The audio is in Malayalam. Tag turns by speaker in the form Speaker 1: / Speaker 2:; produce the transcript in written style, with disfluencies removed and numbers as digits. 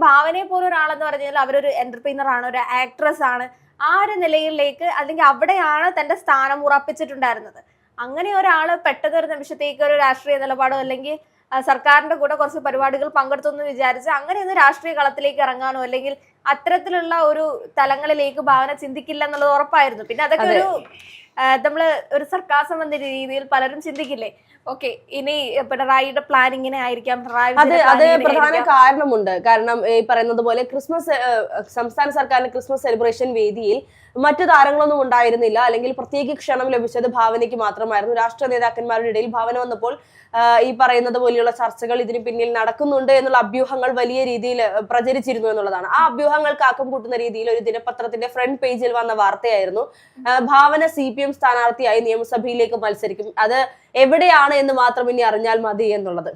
Speaker 1: ഭാവനയെ പോലെ ഒരാളെന്ന് പറഞ്ഞാൽ അവരൊരു എന്റർപ്രീനർ ആണ്, ഒരു ആക്ട്രസ് ആണ്. ആ ഒരു നിലയിലേക്ക് അല്ലെങ്കിൽ അവിടെയാണ് തന്റെ സ്ഥാനം ഉറപ്പിച്ചിട്ടുണ്ടായിരുന്നത്. അങ്ങനെ ഒരാള് പെട്ടെന്ന് ഒരു നിമിഷത്തേക്ക് ഒരു രാഷ്ട്രീയ നിലപാടോ അല്ലെങ്കിൽ സർക്കാരിന്റെ കൂടെ കുറച്ച് പരിപാടികൾ പങ്കെടുത്തു എന്ന് വിചാരിച്ച് അങ്ങനെയൊന്നും രാഷ്ട്രീയ കളത്തിലേക്ക് ഇറങ്ങാനോ അല്ലെങ്കിൽ അത്തരത്തിലുള്ള ഒരു തലങ്ങളിലേക്ക് ഭാവന ചിന്തിക്കില്ല എന്നുള്ളത് ഉറപ്പായിരുന്നു. പിന്നെ അതൊക്കെ ഒരു നമ്മള് ഒരു സർക്കാസം എന്ന രീതിയിൽ പലരും ചിന്തിക്കില്ലേ, ഓക്കെ ഇനി പിണറായിയുടെ പ്ലാൻ ഇങ്ങനെ ആയിരിക്കാം,
Speaker 2: അത് പ്രധാന കാരണമുണ്ട്. കാരണം ഈ പറയുന്നത് പോലെ ക്രിസ്മസ് സംസ്ഥാന സർക്കാരിന്റെ ക്രിസ്മസ് സെലിബ്രേഷൻ വേദിയിൽ മറ്റു താരങ്ങളൊന്നും ഉണ്ടായിരുന്നില്ല, അല്ലെങ്കിൽ പ്രത്യേക ക്ഷണം ലഭിച്ചത് ഭാവനയ്ക്ക് മാത്രമായിരുന്നു. രാഷ്ട്രീയ നേതാക്കന്മാരുടെ ഇടയിൽ ഭാവന വന്നപ്പോൾ ഈ പറയുന്നത് പോലെയുള്ള ചർച്ചകൾ ഇതിന് പിന്നിൽ നടക്കുന്നുണ്ട് എന്നുള്ള അഭ്യൂഹങ്ങൾ വലിയ രീതിയിൽ പ്രചരിച്ചിരുന്നു എന്നുള്ളതാണ്. ആ അഭ്യൂഹങ്ങൾക്ക് ആക്കം കൂട്ടുന്ന രീതിയിൽ ഒരു ദിനപത്രത്തിന്റെ ഫ്രണ്ട് പേജിൽ വന്ന വാർത്തയായിരുന്നു ഭാവന CPM സ്ഥാനാർത്ഥിയായി നിയമസഭയിലേക്ക് മത്സരിക്കും, അത് എവിടെയാണ് എന്ന് മാത്രം ഇനി അറിഞ്ഞാൽ മതി എന്നുള്ളത്.